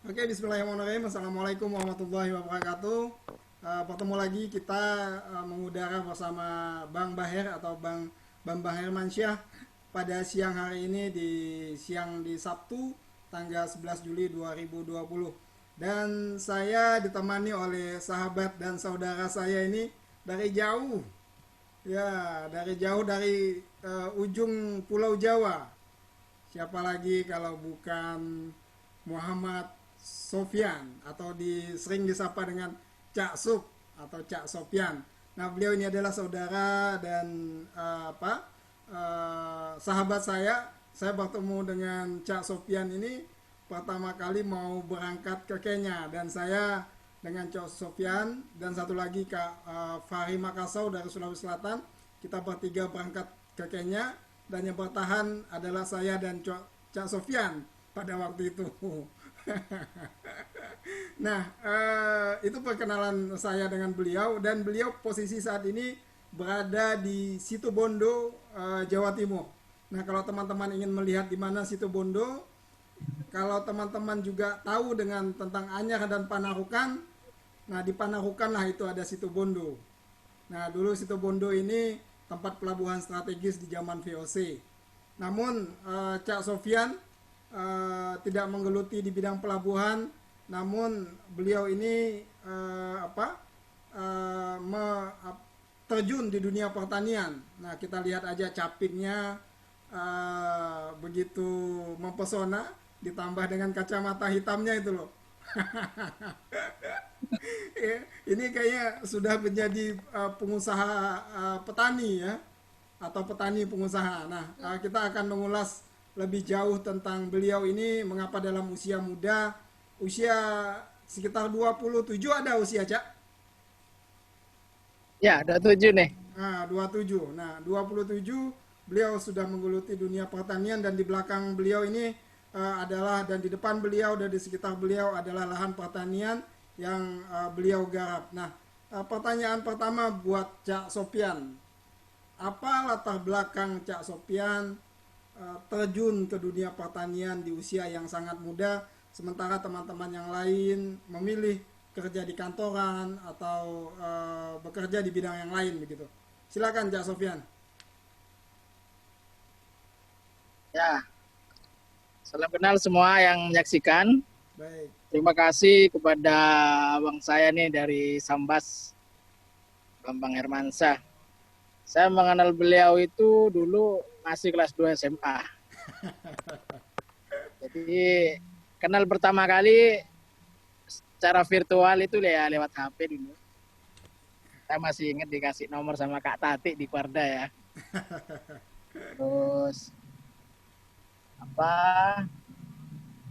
Oke, bismillahirrahmanirrahim. Assalamualaikum warahmatullahi wabarakatuh. Bertemu lagi kita mengudara bersama Bang Baher atau Bang Baher Mansyah pada siang hari ini di Sabtu tanggal 11 Juli 2020. Dan saya ditemani oleh sahabat dan saudara saya ini dari jauh. Ya, dari jauh dari ujung Pulau Jawa. Siapa lagi kalau bukan Muhammad Sofyan atau sering disapa dengan Cak Sup atau Cak Sofyan. Nah, beliau ini adalah saudara dan sahabat saya. Saya bertemu dengan Cak Sofyan ini pertama kali mau berangkat ke Kenya dan saya dengan Cak Sofyan dan satu lagi Kak Fahri Makassau dari Sulawesi Selatan. Kita bertiga berangkat ke Kenya dan yang bertahan adalah saya dan Cak Sofyan pada waktu itu. Nah, itu perkenalan saya dengan beliau dan beliau posisi saat ini berada di Situbondo, Jawa Timur. Nah, kalau teman-teman ingin melihat di mana Situbondo, kalau teman-teman juga tahu dengan tentang Anyar dan Panarukan, nah di Panarukan lah itu ada Situbondo. Nah, dulu Situbondo ini tempat pelabuhan strategis di zaman VOC. Namun, Cak Sofyan tidak menggeluti di bidang pelabuhan, namun beliau ini terjun di dunia pertanian. Nah, kita lihat aja capitnya begitu mempesona, ditambah dengan kacamata hitamnya itu loh. Ya, ini kayaknya sudah menjadi pengusaha petani ya, atau petani pengusaha. Nah, kita akan mengulas lebih jauh tentang beliau ini, mengapa dalam usia muda, usia sekitar 27 ada usia, Cak? Ya, ada 7 nih. Nah, 27. Nah, 27 beliau sudah menggeluti dunia pertanian dan di belakang beliau ini adalah dan di depan beliau dan di sekitar beliau adalah lahan pertanian yang beliau garap. Nah, pertanyaan pertama buat Cak Sopian. Apa latar belakang Cak Sopian terjun ke dunia pertanian di usia yang sangat muda, sementara teman-teman yang lain memilih kerja di kantoran atau bekerja di bidang yang lain begitu. Silakan Cak Sofian. Ya, salam kenal semua yang menyaksikan. Baik. Terima kasih kepada abang saya nih dari Sambas, Bambang Hermansyah. Saya mengenal beliau itu dulu masih kelas 2 SMA. Jadi kenal pertama kali secara virtual itu ya lewat HP dulu. Saya masih ingat dikasih nomor sama Kak Tati di Parda ya. Terus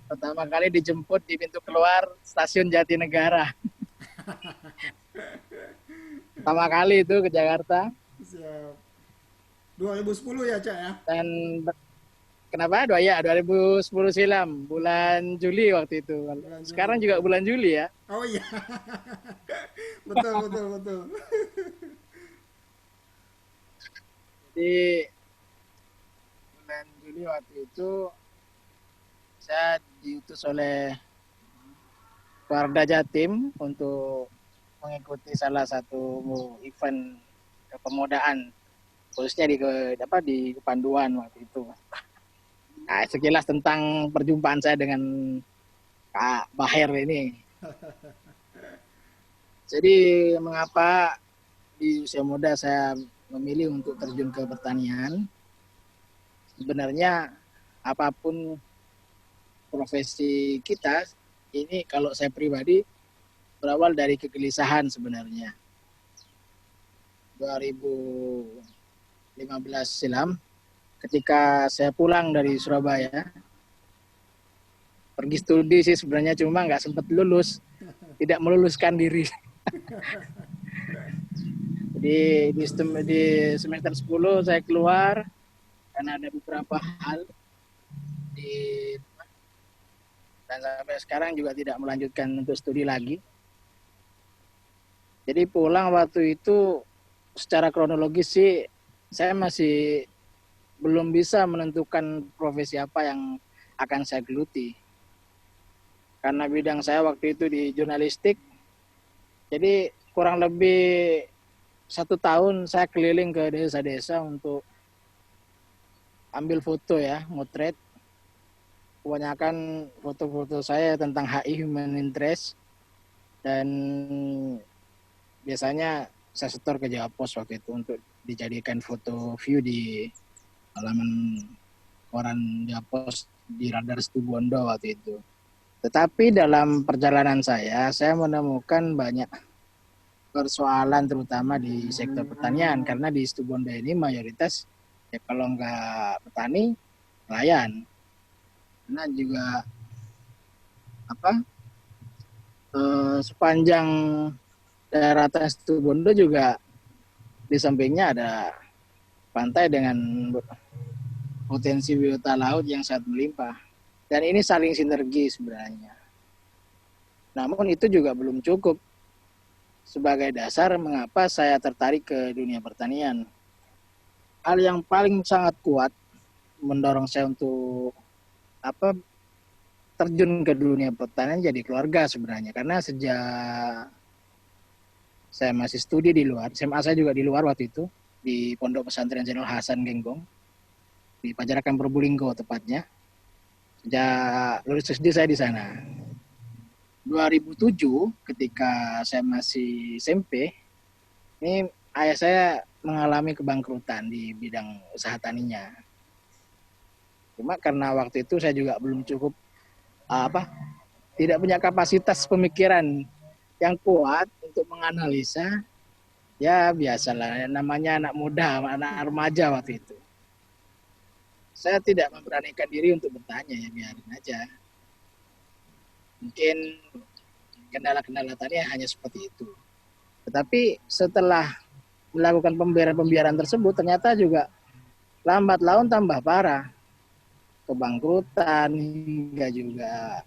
pertama kali dijemput di pintu keluar stasiun Jatinegara. Pertama kali itu ke Jakarta. Siap. 2010 ya, Cak ya? Dan kenapa? 2010 silam, bulan Juli waktu itu. Bulan Juli. Sekarang juga bulan Juli ya. Oh iya. Betul, betul, betul. Jadi bulan Juli waktu itu saya diutus oleh Warda Jatim untuk mengikuti salah satu event kepemudaan, khususnya di Kepanduan waktu itu. Nah, sekilas tentang perjumpaan saya dengan Kak Baher ini. Jadi mengapa di usia muda saya memilih untuk terjun ke pertanian? Sebenarnya apapun profesi kita, ini kalau saya pribadi berawal dari kegelisahan sebenarnya. 2015 silam, ketika saya pulang dari Surabaya, pergi studi sih sebenarnya, cuma nggak sempat lulus, tidak meluluskan diri. Jadi di semester 10 saya keluar karena ada beberapa hal dan sampai sekarang juga tidak melanjutkan untuk studi lagi. Jadi pulang waktu itu secara kronologis sih saya masih belum bisa menentukan profesi apa yang akan saya geluti. karena bidang saya waktu itu di jurnalistik. Jadi kurang lebih 1 tahun saya keliling ke desa-desa untuk ambil foto ya, motret. Kebanyakan foto-foto saya tentang HI Human Interest, dan biasanya saya setor ke Jawa Pos waktu itu untuk dijadikan foto view di halaman koran Jawa Pos di Radar Situbondo waktu itu. Tetapi dalam perjalanan saya menemukan banyak persoalan terutama di sektor pertanian, karena di Situbondo ini mayoritas ya kalau nggak petani, nelayan. Karena juga sepanjang daerah Situbondo juga di sampingnya ada pantai dengan potensi biota laut yang sangat melimpah. Dan ini saling sinergi sebenarnya. Namun itu juga belum cukup sebagai dasar mengapa saya tertarik ke dunia pertanian. Hal yang paling sangat kuat mendorong saya untuk terjun ke dunia pertanian jadi keluarga sebenarnya. Karena sejak saya masih studi di luar, SMA saya juga di luar waktu itu, di Pondok Pesantren Zainul Hasan Genggong, di Pajarakan Probolinggo tepatnya. Sejak lulus SD saya di sana. 2007 ketika saya masih SMP, ini ayah saya mengalami kebangkrutan di bidang usaha taninya. Cuma karena waktu itu saya juga belum cukup tidak punya kapasitas pemikiran yang kuat untuk menganalisa. Ya biasalah, namanya anak muda, anak remaja waktu itu. Saya tidak memberanikan diri untuk bertanya, ya biarin aja. Mungkin kendala-kendala tadi hanya seperti itu. Tetapi setelah melakukan pembiaran tersebut, ternyata juga lambat laun tambah parah. Kebangkrutan hingga juga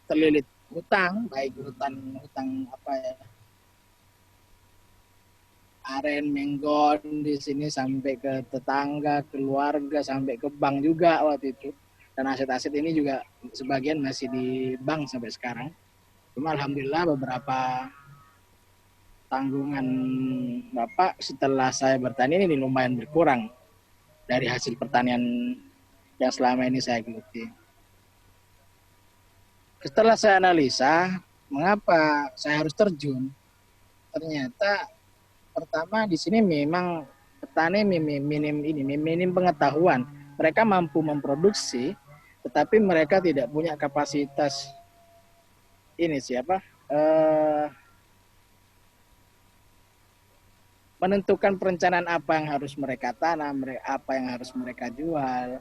terlilit hutang, baik hutang aren, menggon di sini sampai ke tetangga, keluarga, sampai ke bank juga waktu itu. Dan aset-aset ini juga sebagian masih di bank sampai sekarang. Cuma alhamdulillah beberapa tanggungan Bapak setelah saya bertani ini lumayan berkurang dari hasil pertanian yang selama ini saya geluti. Setelah saya analisa, mengapa saya harus terjun? Ternyata pertama di sini memang petani minim pengetahuan. Mereka mampu memproduksi, tetapi mereka tidak punya kapasitas menentukan perencanaan apa yang harus mereka tanam, apa yang harus mereka jual,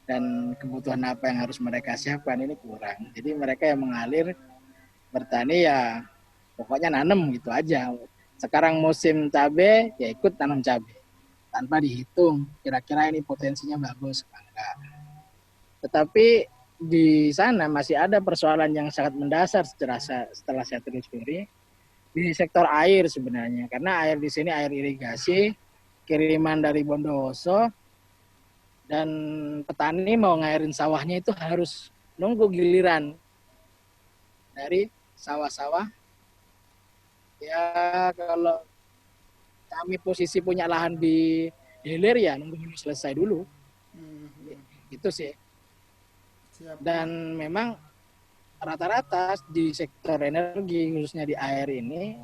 dan kebutuhan apa yang harus mereka siapkan ini kurang. Jadi mereka yang mengalir bertani ya pokoknya nanam gitu aja. Sekarang musim cabai, ya ikut tanam cabai. Tanpa dihitung, kira-kira ini potensinya bagus, enggak. Tetapi di sana masih ada persoalan yang sangat mendasar setelah saya telusuri. Di sektor air sebenarnya. Karena air di sini air irigasi, kiriman dari Bondowoso, dan petani mau ngairin sawahnya itu harus nunggu giliran dari sawah-sawah. Ya kalau kami posisi punya lahan di hilir ya nunggu dulu selesai dulu. Itu sih. Siap. Dan memang rata-rata di sektor energi khususnya di air ini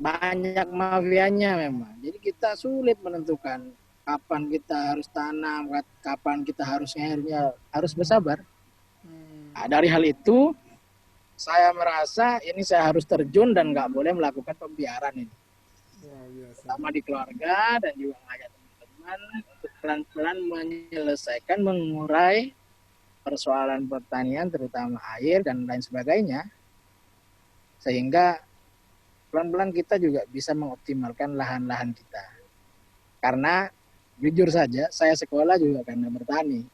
banyak mafianya memang. Jadi kita sulit menentukan kapan kita harus tanam, kapan kita harus ngairnya, harus bersabar. Nah, dari hal itu saya merasa ini saya harus terjun dan nggak boleh melakukan pembiaran ini. Sama di keluarga dan juga mengajak teman-teman untuk pelan-pelan menyelesaikan, mengurai persoalan pertanian terutama air dan lain sebagainya. Sehingga pelan-pelan kita juga bisa mengoptimalkan lahan-lahan kita. Karena jujur saja saya sekolah juga karena bertani.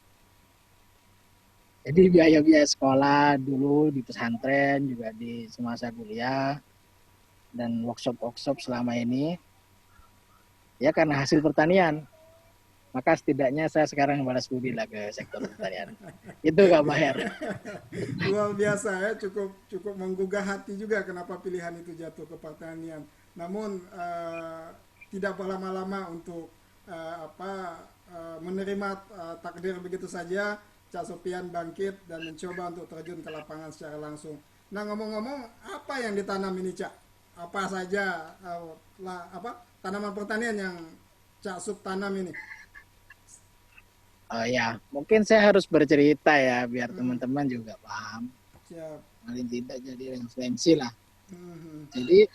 Jadi biaya-biaya sekolah dulu di pesantren juga di semasa kuliah dan workshop selama ini ya karena hasil pertanian. maka setidaknya saya sekarang balas budi lah ke sektor pertanian. Itu Kak Baher. Luar biasa ya, cukup cukup menggugah hati juga kenapa pilihan itu jatuh ke pertanian. Namun tidak berlama-lama untuk menerima takdir begitu saja. Cak Sopian bangkit dan mencoba untuk terjun ke lapangan secara langsung. Nah, ngomong-ngomong, apa yang ditanam ini, Cak? Apa saja tanaman pertanian yang Cak Sup tanam ini? Oh ya, mungkin saya harus bercerita ya biar Hmm, teman-teman juga paham. siap. Paling tidak jadi referensi lah. Hmm, Jadi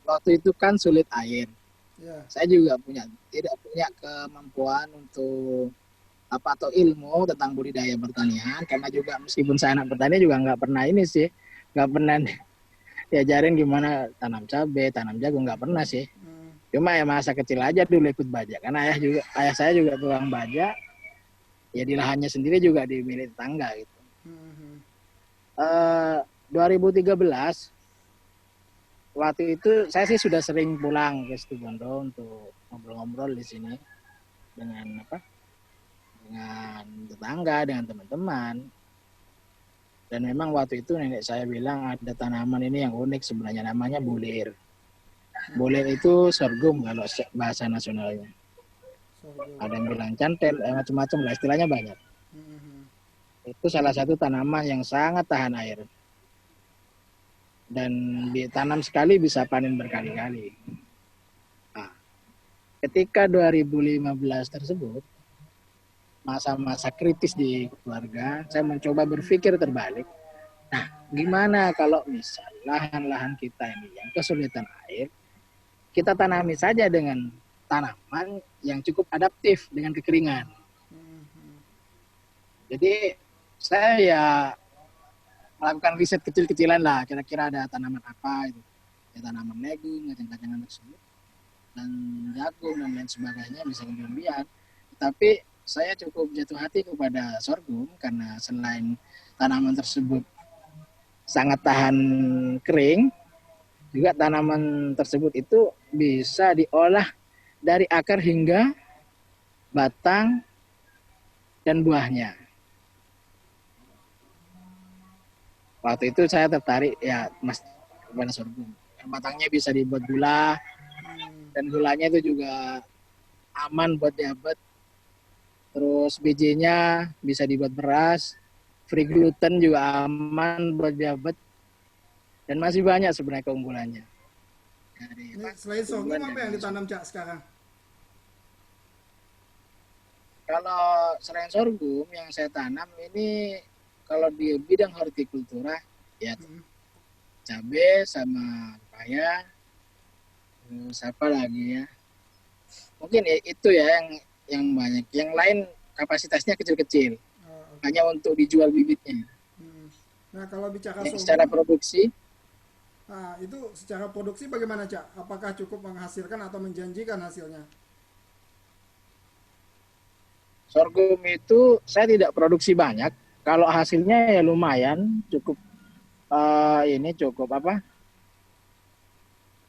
waktu itu kan sulit air. ya. Saya juga tidak punya kemampuan untuk apa atau ilmu tentang budidaya pertanian karena juga meskipun saya anak petani juga nggak pernah ini sih, nggak pernah diajarin gimana tanam cabai, tanam jagung, nggak pernah sih. Hmm, Cuma ya masa kecil aja dulu ikut bajak karena ayah saya juga tukang bajak, ya di lahannya sendiri juga di milik tetangga gitu. hmm, 2013 waktu itu saya sih sudah sering pulang ke Situbondo untuk ngobrol-ngobrol di sini dengan dengan tetangga, dengan teman-teman. Dan memang waktu itu nenek saya bilang ada tanaman ini yang unik sebenarnya namanya bulir. Bulir itu sorghum kalau bahasa nasionalnya. sorghum. Ada yang bilang cantel, macam-macam lah istilahnya banyak. Hmm, Itu salah satu tanaman yang sangat tahan air dan ditanam sekali bisa panen berkali-kali. Nah, ketika 2015 tersebut masa-masa kritis di keluarga, saya mencoba berpikir terbalik. Nah, gimana kalau misal lahan-lahan kita ini yang kesulitan air, kita tanami saja dengan tanaman yang cukup adaptif dengan kekeringan. hmm, Jadi saya ya melakukan riset kecil-kecilan lah, kira-kira ada tanaman apa itu. Ya, tanaman legung, kacang-kacangan tersebut, dan jagung dan lain sebagainya bisa kemudian. Tapi saya cukup jatuh hati kepada sorghum karena selain tanaman tersebut sangat tahan kering, juga tanaman tersebut itu bisa diolah dari akar hingga batang dan buahnya. Waktu itu saya tertarik ya mas kepada sorghum. Batangnya bisa dibuat gula hmm. dan gulanya itu juga aman buat diabetes. Terus bijinya bisa dibuat beras, free gluten juga aman buat diabetes dan masih banyak sebenarnya keunggulannya. Dari Ini selain sorghum keunggulan apa yang dari ditanam, Cak, sekarang? kalau selain sorghum yang saya tanam ini kalau di bidang hortikultura ya Hmm, cabai sama paya, terus apa lagi ya? Mungkin ya, itu ya yang banyak. Yang lain kapasitasnya kecil-kecil, oke. hanya untuk dijual bibitnya. Hmm. Nah, kalau bicara Yang secara sorghum, produksi, itu secara produksi bagaimana, Cak? Apakah cukup menghasilkan atau menjanjikan hasilnya? sorghum itu saya tidak produksi banyak. Kalau hasilnya ya lumayan, cukup ini cukup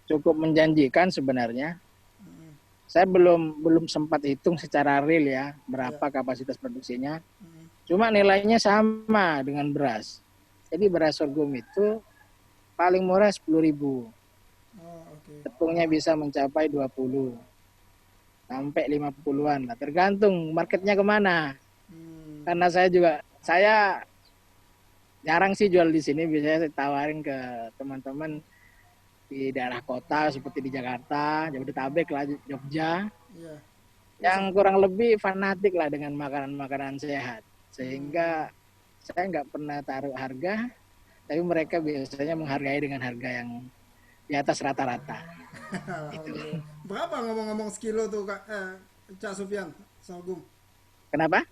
cukup menjanjikan sebenarnya. Hmm, Saya belum sempat hitung secara real ya ya. berapa kapasitas produksinya. Hmm. Cuma nilainya sama dengan beras. Jadi beras sorghum itu paling murah 10.000. Oh, oke. Tepungnya bisa mencapai 20 sampai 50-an lah. Tergantung marketnya kemana. Hmm, Karena saya jarang sih jual di sini. Biasanya saya tawarin ke teman-teman di daerah kota seperti di Jakarta, Jabodetabek lah, Jogja. iya. Ya, Yang kurang lebih fanatik lah dengan makanan-makanan sehat. hmm. Sehingga saya nggak pernah taruh harga, tapi mereka biasanya menghargai dengan harga yang di atas rata-rata. Gitu. Alhamdulillah. Berapa ngomong-ngomong sekilo tuh, Kak, Cak Sufyan, sorghum? Kenapa?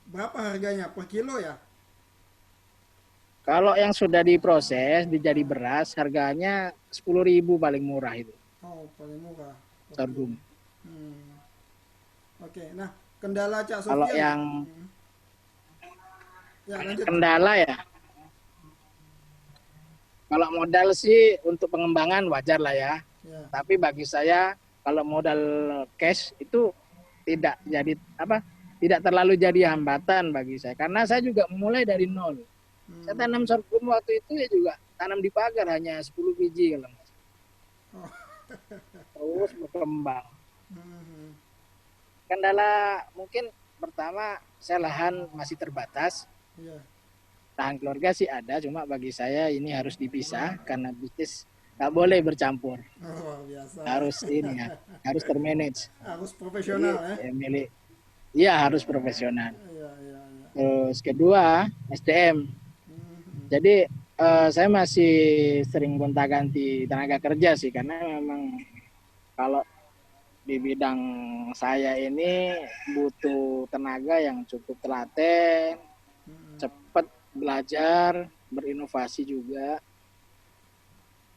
Berapa harganya per kilo ya? Kalau yang sudah diproses dijadi beras, harganya 10.000 paling murah itu Oh, paling murah per kilo. sorghum. Hmm. Oke, nah, kendala Cak Kalau Sufyan. yang Hmm. Ya, lanjut. kendala ya, kalau modal sih untuk pengembangan wajar lah ya. Ya. Tapi bagi saya kalau modal cash itu tidak jadi apa, tidak terlalu jadi hambatan bagi saya karena saya juga mulai dari nol. Saya Hmm. tanam sorghum waktu itu ya juga tanam di pagar hanya 10 biji kalau nggak salah. Oh. Terus berkembang. Hmm. Kendala mungkin pertama saya lahan masih terbatas. Iya. Lahan keluarga sih ada, cuma bagi saya ini harus dipisah karena bisnis nggak boleh bercampur. Oh, luar biasa ya. Harus ini ya, harus termanage. Harus Jadi profesional ya. milik, ya harus profesional. Iya, iya, iya. Terus kedua SDM. Hmm. Jadi saya masih sering gonta-ganti tenaga kerja sih karena memang kalau di bidang saya ini butuh tenaga yang cukup telaten, Hmm. cepat belajar, berinovasi juga,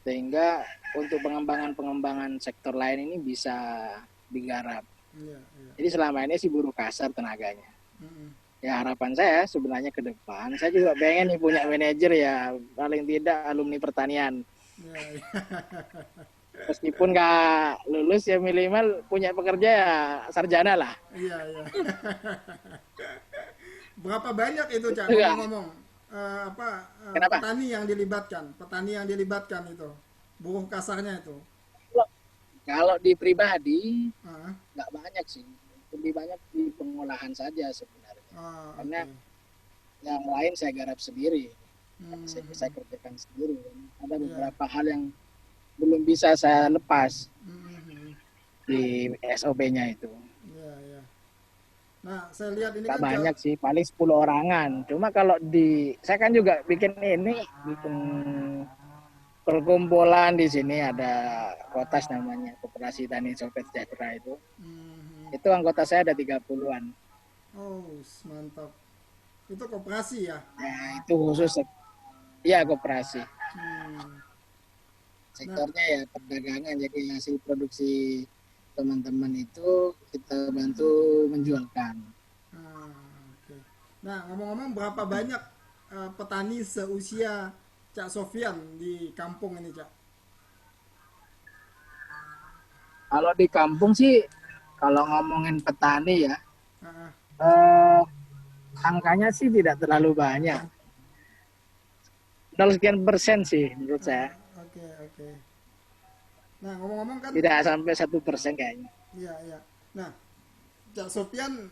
sehingga untuk pengembangan sektor lain ini bisa digarap. Iya, iya. Jadi selama ini sih buruh kasar tenaganya. Hmm. Ya harapan saya sebenarnya ke depan, saya juga pengen nih punya manajer ya paling tidak alumni pertanian. Iya, iya. Meskipun nggak lulus ya minimal punya pekerja ya sarjana lah. Iya, iya. Berapa banyak itu, Cak, Iya. ngomong-ngomong? Kenapa? Petani yang dilibatkan itu, buruh kasarnya itu. Kalau di pribadi Ah, nggak banyak sih, lebih banyak di pengolahan saja sebenarnya. Karena oke. yang lain saya garap sendiri, saya Hmm. kerjakan sendiri. Ada Iya. beberapa hal yang belum bisa saya lepas Hmm. di SOP-nya itu. Iya, iya. Nah, saya lihat ini Nggak kan, Cak. banyak sih, paling 10 orangan. Cuma kalau saya kan juga bikin perkumpulan di sini ada Kotas namanya, Koperasi Tani Sopet Sejahtera itu. Hmm. Itu anggota saya ada 30-an. Oh, mantap. Itu koperasi ya? Nah, itu khusus ya koperasi. Hmm. Nah, Sektornya ya perdagangan, jadi hasil produksi teman-teman itu kita bantu menjualkan. oke. Nah, ngomong-ngomong, berapa banyak petani seusia Cak Sofian di kampung ini, Cak? Kalau di kampung sih, kalau ngomongin petani ya, Ah, eh, angkanya sih tidak terlalu banyak. 0 sekian % sih menurut saya. oke, oke. Nah, ngomong-ngomong kan, Tidak sampai 1% kayaknya. iya, iya. Nah, Cak Sofian,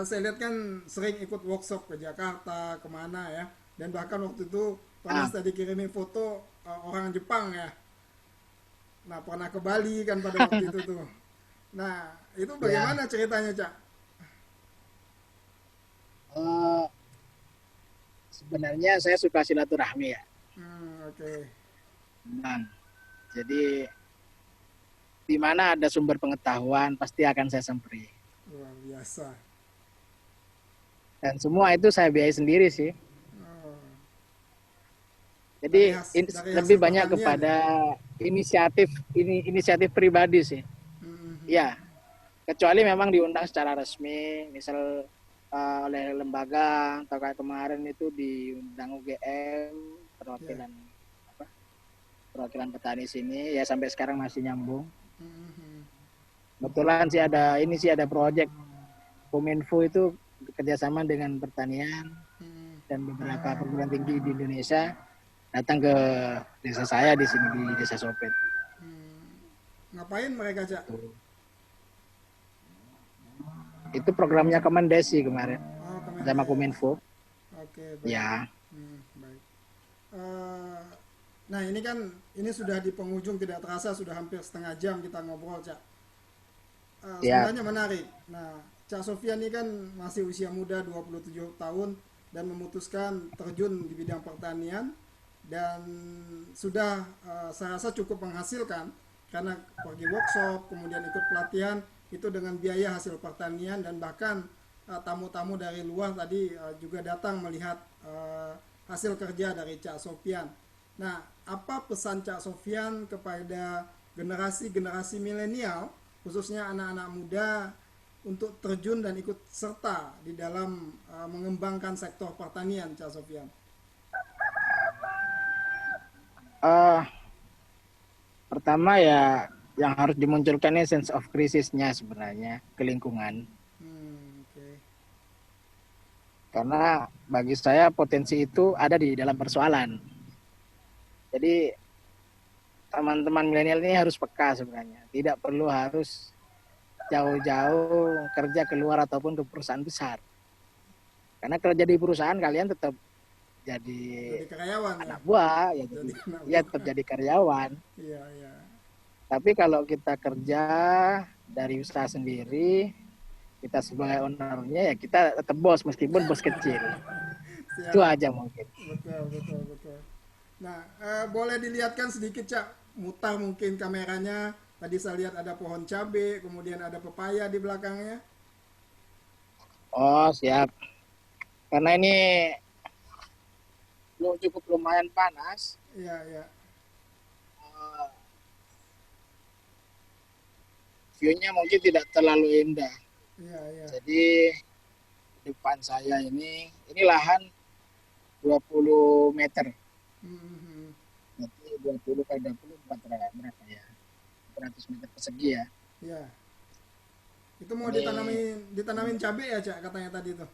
saya lihat kan sering ikut workshop ke Jakarta, kemana ya. Dan bahkan waktu itu pernah Ah, saya dikirimin foto orang Jepang ya. Nah, pernah ke Bali kan pada waktu itu tuh. Nah, itu ya. bagaimana ceritanya, Cak? Eh, Sebenarnya saya suka silaturahmi ya. Oke. Nah, jadi di mana ada sumber pengetahuan pasti akan saya semperi. Luar biasa. Dan semua itu saya biayai sendiri sih. Oh, Jadi dari lebih hasil banyak pertanian ya? kepada inisiatif pribadi sih. Mhm. Ya, kecuali memang diundang secara resmi, misal oleh lembaga atau kayak kemarin itu diundang UGM Ya. perwakilan apa, perwakilan petani sini ya sampai sekarang masih nyambung. Mhm. Kebetulan sih ada proyek Kominfo itu kerjasama dengan pertanian Mhm. dan beberapa perguruan tinggi di Indonesia datang ke desa saya di sini di Desa Sopet. Hmm. Ngapain mereka, Cak? Itu programnya Kemendesi kemarin Oh, sama Kemendes. Kominfo. Oke, baik. Ya, Baik. Eh, nah, ini kan ini sudah di penghujung, tidak terasa sudah hampir setengah jam kita ngobrol, Cak. ya. Sebenarnya menarik. Nah, Cak Sofian ini kan masih usia muda, 27 tahun, dan memutuskan terjun di bidang pertanian, dan sudah saya rasa cukup menghasilkan karena pergi workshop, kemudian ikut pelatihan itu dengan biaya hasil pertanian, dan bahkan tamu-tamu dari luar tadi juga datang melihat hasil kerja dari Cak Sofian. Nah, apa pesan Cak Sofian kepada generasi-generasi milenial, khususnya anak-anak muda, untuk terjun dan ikut serta di dalam mengembangkan sektor pertanian, Cak Sofian? Uh, Pertama ya yang harus dimunculkan ini sense of crisisnya sebenarnya ke lingkungan. Oke. Karena bagi saya potensi itu ada di dalam persoalan. Jadi teman-teman milenial ini harus peka sebenarnya. Tidak perlu harus jauh-jauh kerja keluar ataupun ke perusahaan besar. Karena kerja di perusahaan kalian tetap jadi Jadi karyawan ya. anak buah, ya Jadi jadi anak ya buah. tetap jadi karyawan. Iya, iya. Tapi kalau kita kerja dari usaha sendiri, kita sebagai ownernya ya kita tetap bos meskipun bos kecil. Siap. Itu aja mungkin. Betul, betul, betul. Nah, boleh dilihatkan sedikit, Cak, mutar mungkin kameranya. Tadi saya lihat ada pohon cabai, kemudian ada pepaya di belakangnya. Oh, siap. Karena ini cukup lumayan panas. Iya, iya. View-nya mungkin tidak terlalu indah. Iya, iya. Jadi depan saya ini lahan 20 meter. Mhm. Berarti 20 kali 20 berapa ya? 400 meter persegi ya. Iya. Itu mau Ini ditanamin cabai ya, Cak, katanya tadi tuh.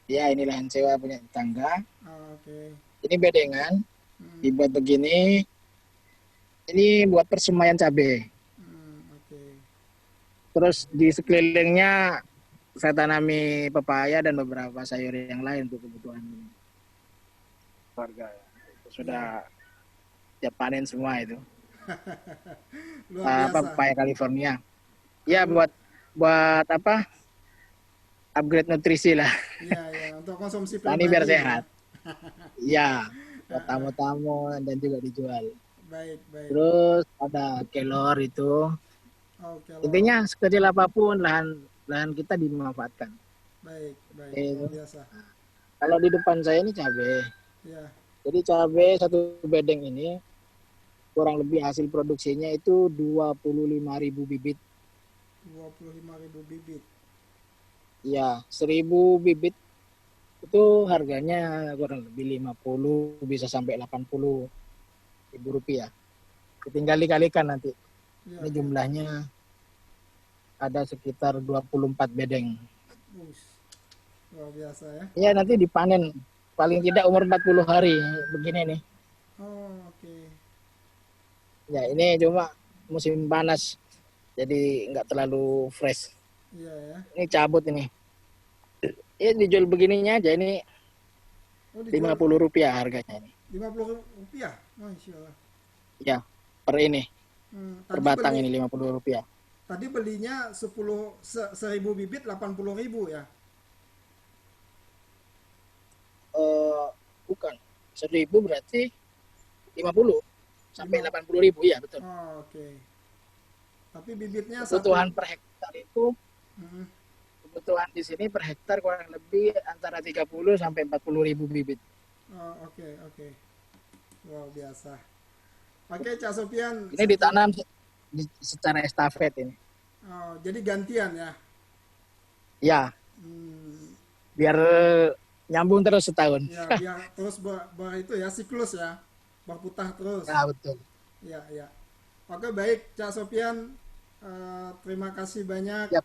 ya ini lahan sewa punya tetangga. Oke. Ini bedengan. Hmm, Dibuat begini. Ini buat persemaian cabai. oke. Terus di sekelilingnya saya tanami pepaya dan beberapa sayur yang lain untuk kebutuhan keluarga. Itu sudah siap panen semua itu. Luar biasa. Pepaya California. Ya buat apa? Upgrade nutrisi lah. Iya, iya, untuk konsumsi Tani biar pribadi. sehat. Iya, buat tamu-tamu dan juga dijual. Baik, baik. Terus ada kelor itu. Oke, Intinya sekecil apapun lahan kita dimanfaatkan. baik, baik. Itu. Luar biasa. Kalau di depan saya ini cabai. Iya. Jadi cabai satu bedeng ini kurang lebih hasil produksinya itu 25.000 bibit. 25.000 bibit. Ya, 1.000 bibit itu harganya kurang lebih 50 bisa sampai 80 ribu rupiah. Tinggal dikalikan nanti. Iya, Ini iya. jumlahnya ada sekitar 24 bedeng. Us, luar biasa ya. Ya nanti dipanen paling tidak umur 40 hari begini nih. Oh, oke. Ya ini cuma musim panas jadi nggak terlalu fresh. Iya ya. Ini cabut ini. Ya dijual begininya aja ini Oh, dijual 50 rupiah harganya ini. 50 rupiah. Masya Allah. Ya per ini per Tadi batang beli, ini 50 rupiah. tadi belinya 1000 bibit 80.000 ya. Bukan 1.000 berarti 50 sampai 80.000 ya betul. Oh, oke. Tapi bibitnya Kebutuhan per hektar itu Hmm, kebutuhan di sini per hektar kurang lebih antara 30 sampai 40.000 bibit. oh, oke, oke. Luar biasa. Oke, Cak Sofian. Ini ditanam secara estafet ini. Oh, jadi gantian ya. Ya, Hmm, biar nyambung terus setahun. ya, biar terus itu ya siklus ya, berputar terus. Nah, betul. Ya, ya. Oke, baik, Cak Sofian. Terima kasih banyak Yap.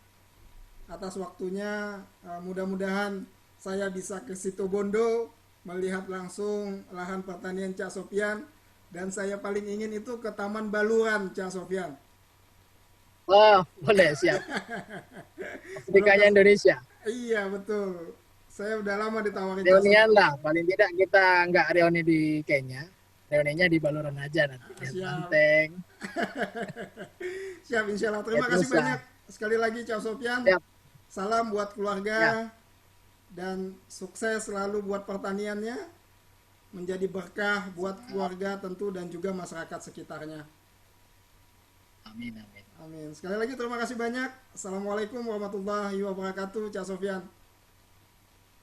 atas waktunya. Mudah-mudahan saya bisa ke Situbondo melihat langsung lahan pertanian Cak Sofian, dan saya paling ingin itu ke Taman Baluran, Cak Sofian. Oh, boleh, siap. Afrikanya Indonesia. Iya, betul. Saya udah lama ditawarin Cak Reunian Sofian. lah, paling tidak kita nggak reuni di Kenya. Reuninya di Baluran aja nanti. Lihat Siap. banteng. Siap, insya Allah. Terima Ya, kasih bisa. banyak sekali lagi, Cak Sofian. Siap. Salam buat keluarga dan sukses selalu buat pertaniannya, menjadi berkah buat keluarga tentu dan juga masyarakat sekitarnya. Amin, amin. Amin. Sekali lagi terima kasih banyak. Assalamualaikum warahmatullahi wabarakatuh, Cak Sofian.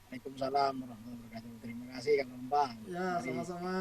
Waalaikumsalam warahmatullahi wabarakatuh. Terima kasih Kang Bambang. Ya, Mari. sama-sama.